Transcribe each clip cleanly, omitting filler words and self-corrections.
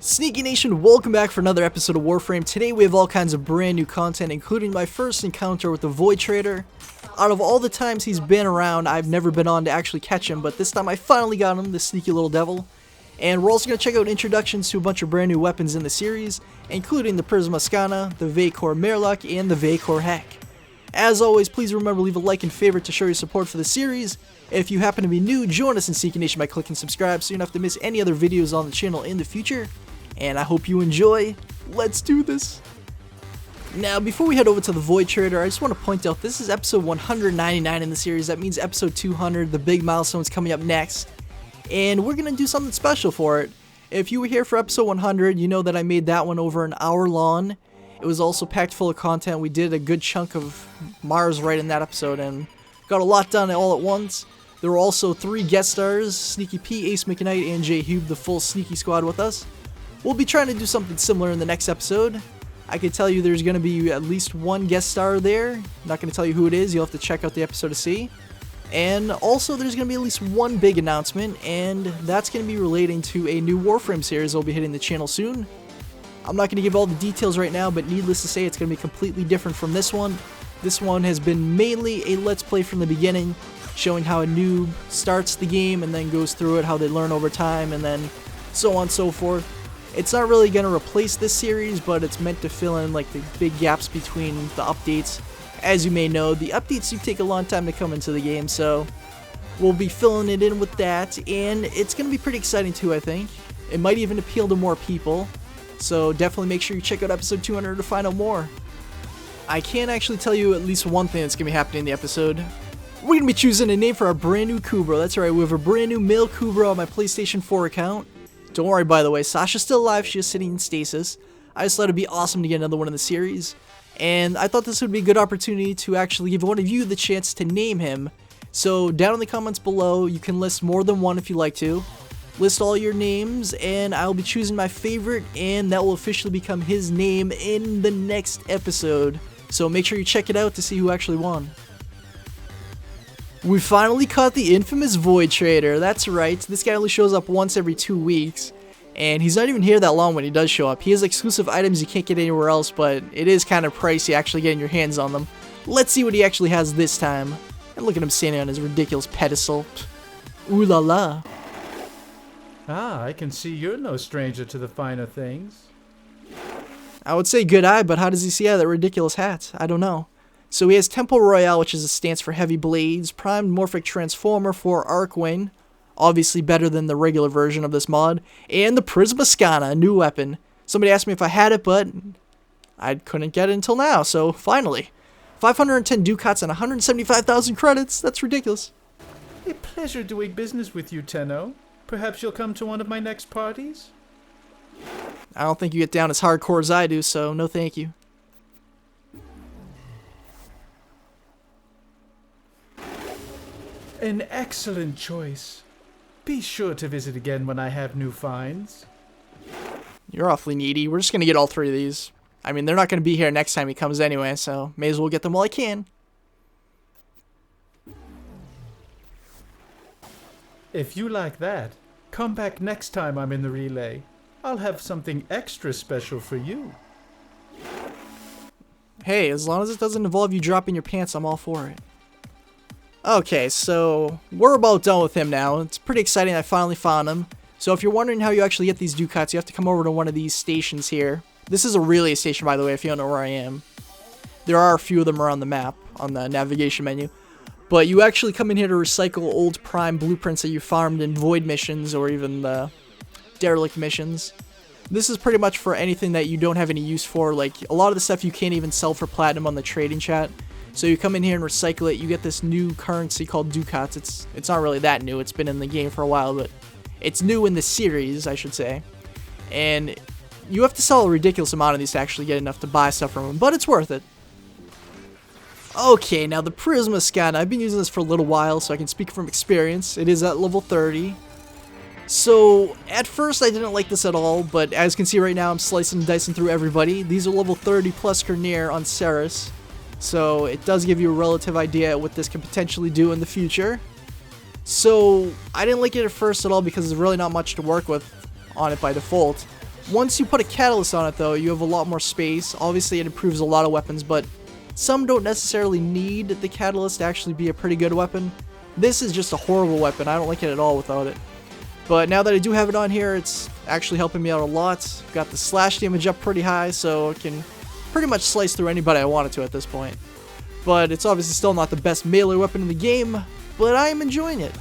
Sneaky Nation, welcome back for another episode of Warframe. Today we have all kinds of brand new content, including my first encounter with the Void Trader. Out of all the times he's been around, I've never been on to actually catch him, but this time I finally got him, this sneaky little devil. And we're also going to check out introductions to a bunch of brand new weapons in the series, including the Prisma Skana, the Vaykor Marelok, and the Vaykor Hek. As always, please remember to leave a like and favorite to show your support for the series. If you happen to be new, join us in Sneaky Nation by clicking subscribe so you don't have to miss any other videos on the channel in the future. And I hope you enjoy. Let's do this! Now, before we head over to the Void Trader, I just want to point out this is episode 199 in the series. That means episode 200, the big milestone's coming up next. And we're going to do something special for it. If you were here for episode 100, you know that I made that one over an hour long. It was also packed full of content. We did a good chunk of Mars right in that episode and got a lot done all at once. There were also 3 guest stars, Sneaky P, Ace McKnight, and J Hube, the full Sneaky squad with us. We'll be trying to do something similar in the next episode. I can tell you there's going to be at least one guest star there. I'm not going to tell you who it is. You'll have to check out the episode to see. And also there's going to be at least one big announcement, and that's going to be relating to a new Warframe series that will be hitting the channel soon. I'm not going to give all the details right now, but needless to say it's going to be completely different from this one. This one has been mainly a let's play from the beginning, showing how a noob starts the game and then goes through it, how they learn over time, and then so on and so forth. It's not really going to replace this series, but it's meant to fill in like the big gaps between the updates. As you may know, the updates do take a long time to come into the game, so we'll be filling it in with that, and it's going to be pretty exciting too, I think. It might even appeal to more people, so definitely make sure you check out episode 200 to find out more. I can actually tell you at least one thing that's going to be happening in the episode. We're going to be choosing a name for our brand new Kubra. That's right, we have a brand new male Kubra on my PlayStation 4 account. Don't worry, by the way, Sasha's still alive, she's just sitting in stasis. I just thought it'd be awesome to get another one in the series. And I thought this would be a good opportunity to actually give one of you the chance to name him. So down in the comments below, you can list more than one if you like to. List all your names, and I'll be choosing my favorite, and that will officially become his name in the next episode. So make sure you check it out to see who actually won. We finally caught the infamous Void Trader. That's right, this guy only shows up once every 2 weeks. And he's not even here that long when he does show up. He has exclusive items you can't get anywhere else, but it is kind of pricey actually getting your hands on them. Let's see what he actually has this time. And look at him standing on his ridiculous pedestal. Ooh la la. Ah, I can see you're no stranger to the finer things. I would say good eye, but how does he see out of that ridiculous hat? I don't know. So he has Temple Royale, which is a stance for heavy blades, Primed Morphic Transformer for Arcwing, obviously better than the regular version of this mod, and the Prisma Skana, a new weapon. Somebody asked me if I had it, but I couldn't get it until now, so finally. 510 ducats and 175,000 credits, that's ridiculous. A pleasure doing business with you, Tenno. Perhaps you'll come to one of my next parties? I don't think you get down as hardcore as I do, so no thank you. An excellent choice. Be sure to visit again when I have new finds. You're awfully needy. We're just going to get all 3 of these. I mean, they're not going to be here next time he comes anyway, so may as well get them while I can. If you like that, come back next time I'm in the relay. I'll have something extra special for you. Hey, as long as it doesn't involve you dropping your pants, I'm all for it. Okay, so we're about done with him now. It's pretty exciting I finally found him. So if you're wondering how you actually get these ducats, you have to come over to one of these stations here. This is a relay station, by the way, if you don't know where I am. There are a few of them around the map, on the navigation menu. But you actually come in here to recycle old Prime blueprints that you farmed in Void missions, or even the Derelict missions. This is pretty much for anything that you don't have any use for, like a lot of the stuff you can't even sell for platinum on the trading chat. So you come in here and recycle it, you get this new currency called ducats. It's not really that new, it's been in the game for a while, but it's new in the series, I should say. And you have to sell a ridiculous amount of these to actually get enough to buy stuff from them, but it's worth it. Okay, now the Prisma Skana, I've been using this for a little while, so I can speak from experience. It is at level 30. So, at first I didn't like this at all, but as you can see right now, I'm slicing and dicing through everybody. These are level 30 plus Grineer on Ceres. So it does give you a relative idea of what this can potentially do in the future. So I didn't like it at first at all because there's really not much to work with on it by default. Once you put a catalyst on it though, you have a lot more space. Obviously it improves a lot of weapons, but some don't necessarily need the catalyst to actually be a pretty good weapon. This is just a horrible weapon. I don't like it at all without it. But now that I do have it on here, it's actually helping me out a lot. Got the slash damage up pretty high, so I can pretty much slice through anybody I wanted to at this point. But it's obviously still not the best melee weapon in the game, but I am enjoying it.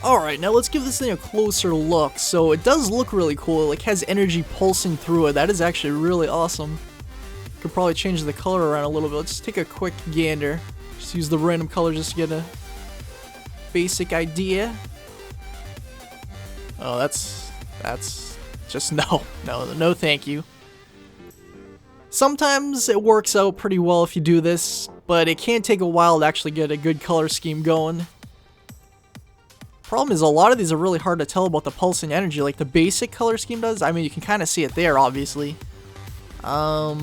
Alright, now let's give this thing a closer look. So it does look really cool. It like has energy pulsing through it. That is actually really awesome. Could probably change the color around a little bit. Let's take a quick gander. Just use the random color just to get a basic idea. Oh, that's just no thank you. Sometimes it works out pretty well if you do this, but it can take a while to actually get a good color scheme going. Problem is a lot of these are really hard to tell about the pulsing energy like the basic color scheme does. I mean, you can kind of see it there, obviously. That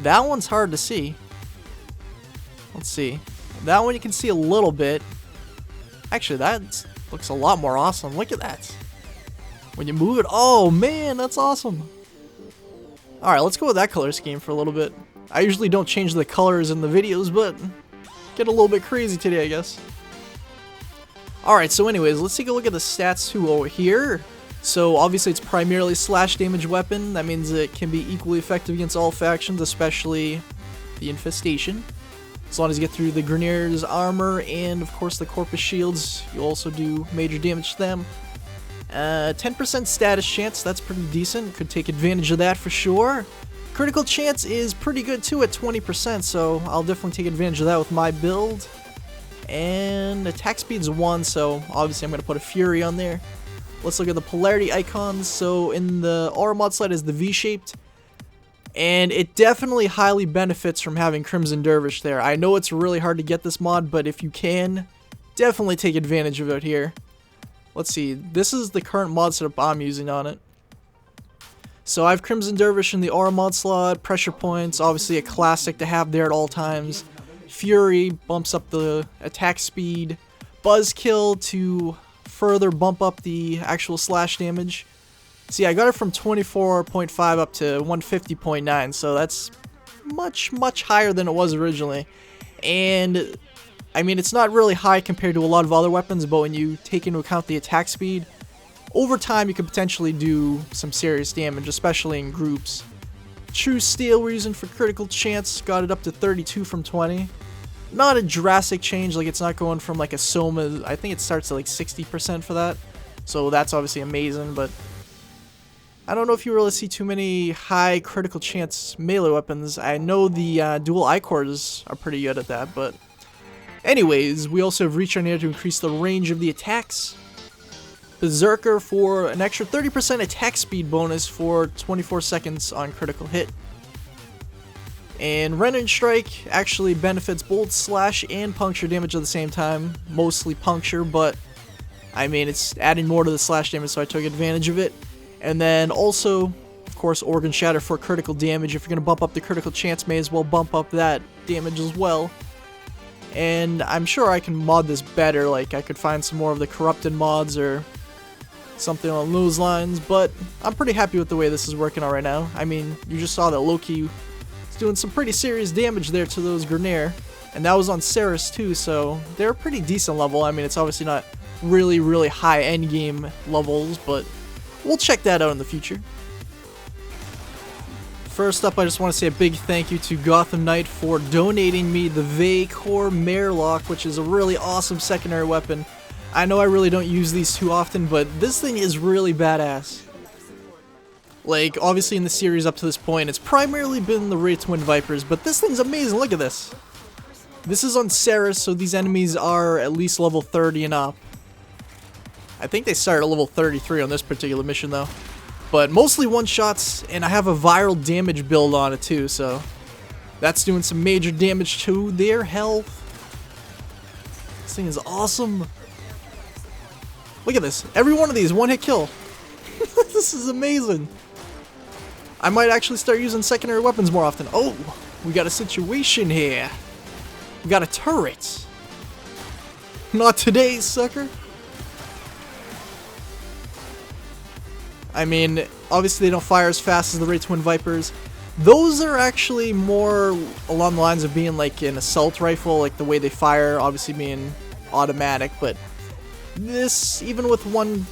one's hard to see. Let's see. That one you can see a little bit. Actually, that looks a lot more awesome. Look at that. When you move it, oh man, that's awesome. Alright, let's go with that color scheme for a little bit. I usually don't change the colors in the videos, but get a little bit crazy today, I guess. Alright, so anyways, let's take a look at the stats too over here. So obviously it's primarily slash damage weapon. That means it can be equally effective against all factions, especially the infestation. As long as you get through the Grenier's armor and of course the Corpus shields, you also do major damage to them. 10% status chance, that's pretty decent. Could take advantage of that for sure. Critical chance is pretty good too at 20%, so I'll definitely take advantage of that with my build. And attack speed's 1, so obviously I'm going to put a Fury on there. Let's look at the polarity icons. So in the aura mod slide is the V-shaped. And it definitely highly benefits from having Crimson Dervish there. I know it's really hard to get this mod, but if you can, definitely take advantage of it here. Let's see, this is the current mod setup I'm using on it. So I have Crimson Dervish in the aura mod slot, pressure points, obviously a classic to have there at all times. Fury bumps up the attack speed, Buzzkill to further bump up the actual slash damage. See, I got it from 24.5 up to 150.9, so that's much higher than it was originally. And I mean, it's not really high compared to a lot of other weapons, but when you take into account the attack speed, over time you could potentially do some serious damage, especially in groups. True Steel we're using for critical chance, got it up to 32 from 20. Not a drastic change, like it's not going from like a Soma, I think it starts at like 60% for that. So that's obviously amazing, but I don't know if you really see too many high critical chance melee weapons. I know the dual I-cores are pretty good at that, but anyways, we also have Reach on here to increase the range of the attacks. Berserker for an extra 30% attack speed bonus for 24 seconds on critical hit. And Rending Strike actually benefits both slash and puncture damage at the same time. Mostly puncture, but I mean, it's adding more to the slash damage, so I took advantage of it. And then also, of course, Organ Shatter for critical damage. If you're going to bump up the critical chance, may as well bump up that damage as well. And I'm sure I can mod this better, like I could find some more of the corrupted mods or something along those lines, but I'm pretty happy with the way this is working out right now. I mean, you just saw that Loki is doing some pretty serious damage there to those Grenier, and that was on Ceres too, so they're a pretty decent level. I mean, it's obviously not really high endgame levels, but we'll check that out in the future. First up, I just want to say a big thank you to Gotham Knight for donating me the Vaykor Marelok, which is a really awesome secondary weapon. I know I really don't use these too often, but this thing is really badass. Like, obviously in the series up to this point, it's primarily been the Wraith Twin Vipers, but this thing's amazing, look at this. This is on Ceres, so these enemies are at least level 30 and up. I think they start at level 33 on this particular mission though. But mostly one-shots, and I have a viral damage build on it too, so that's doing some major damage to their health. This thing is awesome. Look at this. Every one of these, one-hit kill. This is amazing. I might actually start using secondary weapons more often. Oh, we got a situation here. We got a turret. Not today, sucker. I mean, obviously they don't fire as fast as the Ray Twin Vipers. Those are actually more along the lines of being like an assault rifle, like the way they fire, obviously being automatic. But this, even with one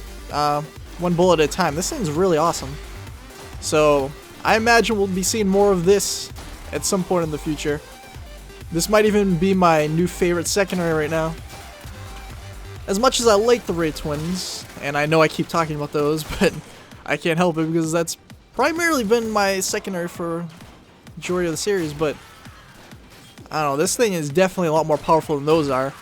bullet at a time, this thing's really awesome. So I imagine we'll be seeing more of this at some point in the future. This might even be my new favorite secondary right now. As much as I like the Ray Twins, and I know I keep talking about those, but I can't help it because that's primarily been my secondary for majority of the series. But I don't know, this thing is definitely a lot more powerful than those are.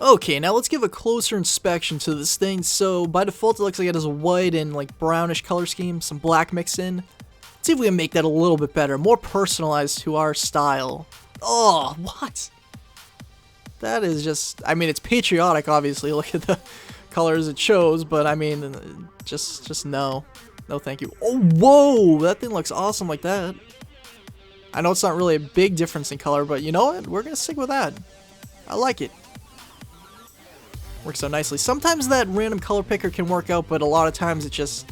Okay, now let's give a closer inspection to this thing. So by default it looks like it has a white and like brownish color scheme, some black mixed in. Let's see if we can make that a little bit better, more personalized to our style. Oh, what? That is just, I mean, it's patriotic, obviously. Look at the colors it shows, but I mean, just no. No thank you. Oh, whoa! That thing looks awesome like that. I know it's not really a big difference in color, but you know what? We're going to stick with that. I like it. Works out nicely. Sometimes that random color picker can work out, but a lot of times it just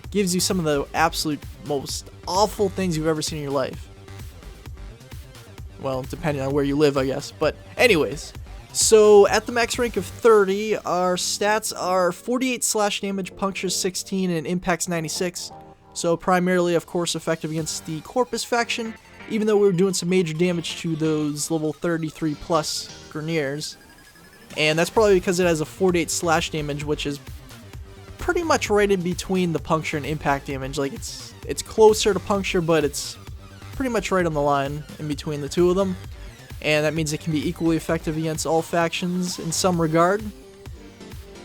gives you some of the absolute most awful things you've ever seen in your life. Well, depending on where you live, I guess. But anyways, so at the max rank of 30, our stats are 48 slash damage, punctures 16, and impacts 96. So primarily, of course, effective against the Corpus faction, even though we were doing some major damage to those level 33 plus Grineers. And that's probably because it has a 48 slash damage, which is pretty much right in between the puncture and impact damage. Like it's closer to puncture, but it's pretty much right on the line in between the two of them. And that means it can be equally effective against all factions in some regard.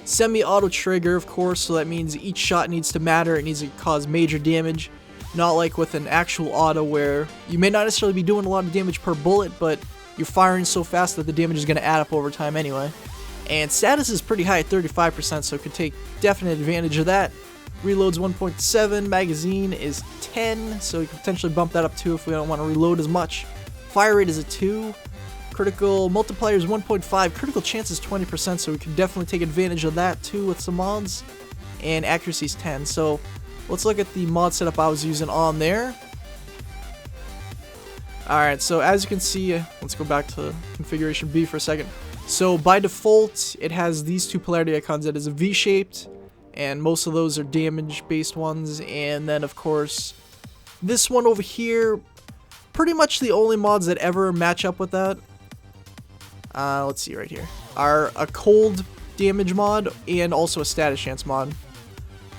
Semi-auto trigger, of course, so that means each shot needs to matter. It needs to cause major damage. Not like with an actual auto where you may not necessarily be doing a lot of damage per bullet, but you're firing so fast that the damage is going to add up over time anyway. And status is pretty high at 35%, so it could take definite advantage of that. Reload's 1.7, magazine is 10, so we can potentially bump that up too if we don't want to reload as much. Fire rate is a 2, critical multiplier is 1.5, critical chance is 20%, so we can definitely take advantage of that too with some mods. And accuracy is 10, so let's look at the mod setup I was using on there. Alright, so as you can see, let's go back to configuration B for a second. So by default, it has these two polarity icons. That is a V-shaped, and most of those are damage-based ones. And then, of course, this one over here, pretty much the only mods that ever match up with that. Let's see right here. Are a cold damage mod and also a status chance mod.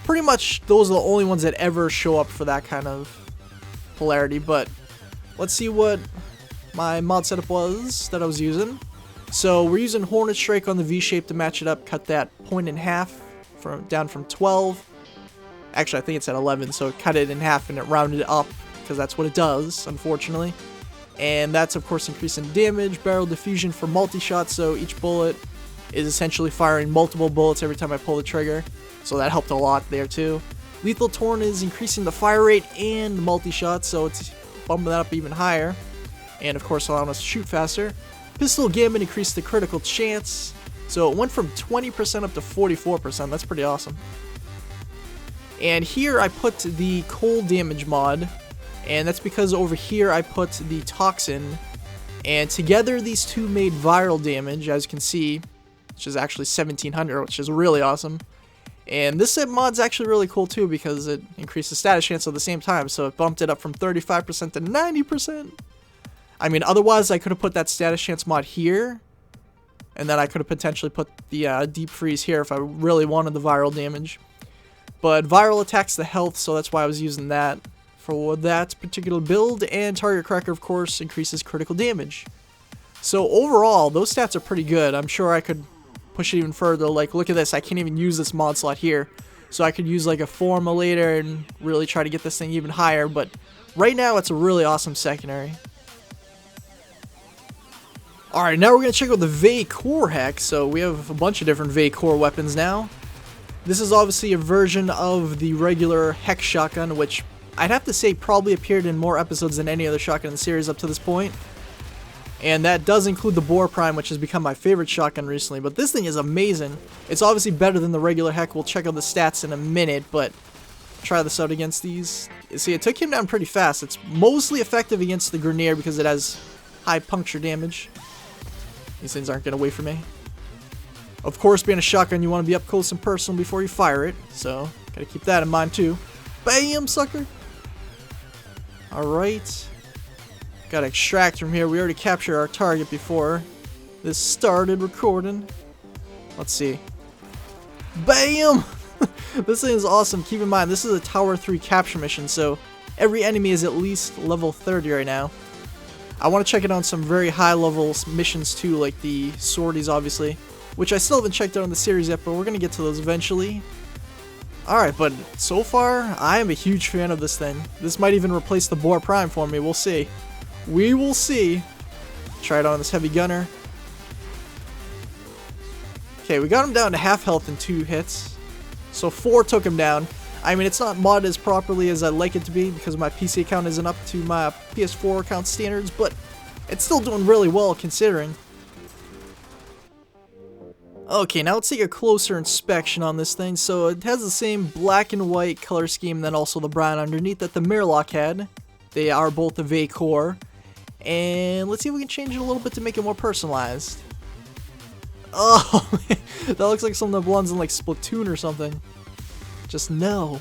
Pretty much those are the only ones that ever show up for that kind of polarity, but let's see what my mod setup was that I was using. So we're using Hornet Strike on the V-shape to match it up, cut that point in half down from 12. Actually, I think it's at 11, so cut it in half and it rounded it up because that's what it does, unfortunately. And that's, of course, increasing damage, barrel diffusion for multi-shot, so each bullet is essentially firing multiple bullets every time I pull the trigger. So that helped a lot there too. Lethal Torn is increasing the fire rate and multi-shot, so it's bumping that up even higher. And of course allowing us to shoot faster. Pistol Gambit increased the critical chance, so it went from 20% up to 44%. That's pretty awesome. And here I put the cold damage mod, and that's because over here I put the Toxin, and together these two made viral damage, as you can see, which is actually 1700, which is really awesome. And this mod's actually really cool too because it increases status chance at the same time, so it bumped it up from 35% to 90%. I mean, otherwise I could have put that status chance mod here, and then I could have potentially put the deep freeze here if I really wanted the viral damage. But viral attacks the health, so that's why I was using that for that particular build, and Target Cracker, of course, increases critical damage. So overall, those stats are pretty good. I'm sure I could push it even further. Like, look at this, I can't even use this mod slot here. So I could use like a Forma later and really try to get this thing even higher, but right now it's a really awesome secondary. Alright, now we're going to check out the Vaykor Hek. So we have a bunch of different Vaykor weapons now. This is obviously a version of the regular Hek shotgun, which I'd have to say probably appeared in more episodes than any other shotgun in the series up to this point. And that does include the Warframe, which has become my favorite shotgun recently. But this thing is amazing. It's obviously better than the regular Hek. We'll check out the stats in a minute, but try this out against these. See, it took him down pretty fast. It's mostly effective against the Grenadier because it has high puncture damage. These things aren't going to wait for me. Of course, being a shotgun, you want to be up close and personal before you fire it. So, gotta keep that in mind too. Bam, sucker! Alright. Gotta extract from here. We already captured our target before this started recording. Let's see. Bam! This thing is awesome. Keep in mind, this is a Tower 3 capture mission, so every enemy is at least level 30 right now. I want to check it on some very high level missions too, like the sorties obviously, which I still haven't checked out in the series yet, but we're going to get to those eventually. Alright, but so far, I am a huge fan of this thing. This might even replace the Warframe for me, we'll see. We will see. Try it on this heavy gunner. Okay, we got him down to half health in 2 hits. So 4 took him down. I mean, it's not modded as properly as I'd like it to be because my PC account isn't up to my PS4 account standards, but it's still doing really well considering. Okay, now let's take a closer inspection on this thing. So it has the same black and white color scheme, then also the brown underneath that the Marelok had. They are both the Vaykor. And let's see if we can change it a little bit to make it more personalized. Oh, man, that looks like something that belongs in like Splatoon or something. Just no.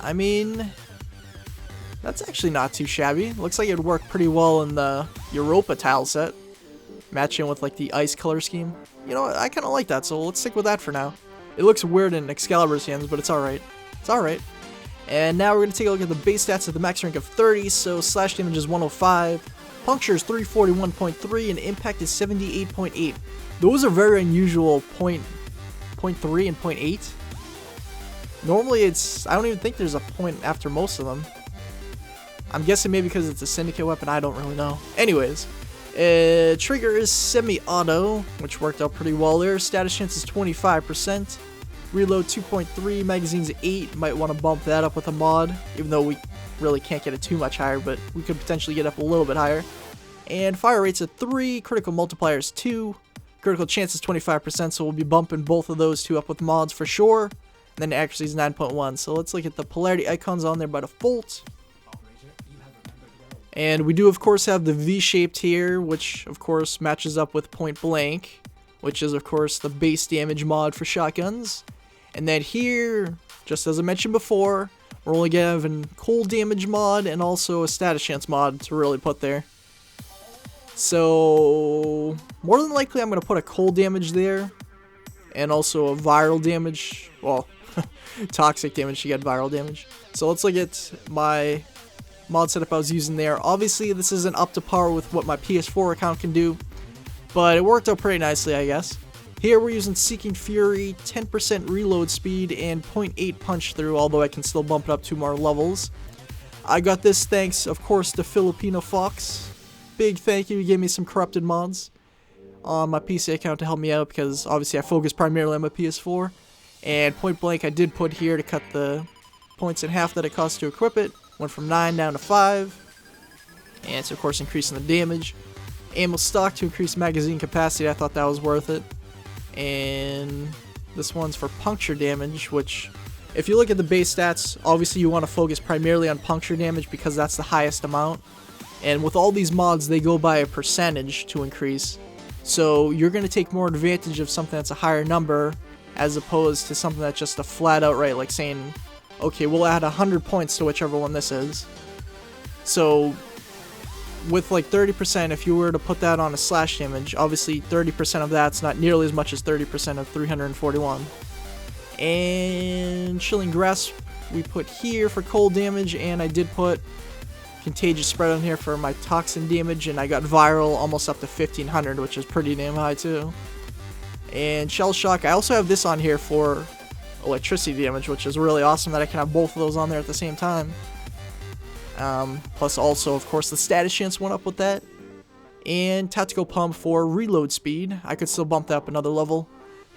I mean, that's actually not too shabby. Looks like it would work pretty well in the Europa tile set. Matching with like the ice color scheme. You know what, I kind of like that, so let's stick with that for now. It looks weird in Excalibur's hands, but it's alright. It's alright. And now we're going to take a look at the base stats at the max rank of 30. So slash damage is 105, puncture is 341.3, and impact is 78.8. Those are very unusual .3 and .8. Normally I don't even think there's a point after most of them. I'm guessing maybe because it's a syndicate weapon, I don't really know. Anyways, trigger is semi-auto, which worked out pretty well there. Status chance is 25%. Reload 2.3, magazines 8. Might want to bump that up with a mod, even though we really can't get it too much higher, but we could potentially get up a little bit higher. And fire rate's at 3, critical multiplier is 2, critical chance is 25%, so we'll be bumping both of those 2 up with mods for sure. And then accuracy is 9.1, so let's look at the polarity icons on there by default. And we do of course have the V-shaped here, which of course matches up with Point Blank, which is of course the base damage mod for shotguns. And then here, just as I mentioned before, we're only having cold damage mod and also a status chance mod to really put there. So more than likely I'm going to put a cold damage there and also a viral damage, well, toxic damage to get viral damage. So let's look at my mod setup I was using there. Obviously this isn't up to par with what my PS4 account can do, but it worked out pretty nicely, I guess. Here we're using Seeking Fury, 10% reload speed, and 0.8 punch through, although I can still bump it up 2 more levels. I got this thanks, of course, to Filipino Fox. Big thank you, he gave me some corrupted mods on my PC account to help me out, because obviously I focus primarily on my PS4. And Point Blank I did put here to cut the points in half that it costs to equip it. Went from 9 down to 5. And it's of course increasing the damage. Ammo stock to increase magazine capacity, I thought that was worth it. And this one's for puncture damage, which if you look at the base stats, obviously you want to focus primarily on puncture damage because that's the highest amount. And with all these mods, they go by a percentage to increase. So you're going to take more advantage of something that's a higher number as opposed to something that's just a flat outright, like saying, okay, we'll add 100 points to whichever one this is. So with like 30%, if you were to put that on a slash damage, obviously 30% of that's not nearly as much as 30% of 341. And Chilling Grasp we put here for cold damage, and I did put Contagious Spread on here for my toxin damage, and I got viral almost up to 1500, which is pretty damn high too. And Shell Shock, I also have this on here for electricity damage, which is really awesome that I can have both of those on there at the same time. Plus also, of course, the status chance went up with that. And Tactical Pump for reload speed. I could still bump that up another level.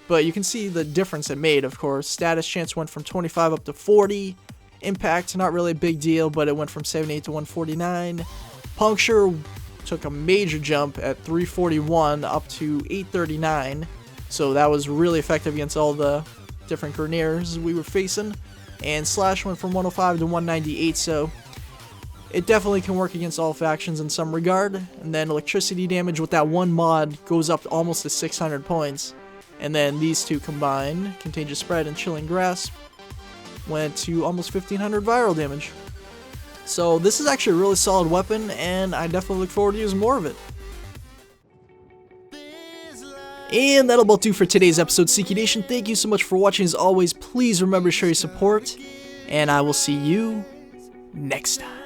But you can see the difference it made, of course. Status chance went from 25 up to 40. Impact, not really a big deal, but it went from 78 to 149. Puncture, took a major jump at 341 up to 839. So that was really effective against all the different Grineers we were facing. And Slash went from 105 to 198, so it definitely can work against all factions in some regard. And then electricity damage with that one mod goes up almost to 600 points. And then these two combined, Contagious Spread and Chilling Grasp, went to almost 1500 viral damage. So this is actually a really solid weapon, and I definitely look forward to using more of it. And that'll about do for today's episode, Seeky Nation. Thank you so much for watching. As always, please remember to show your support, and I will see you next time.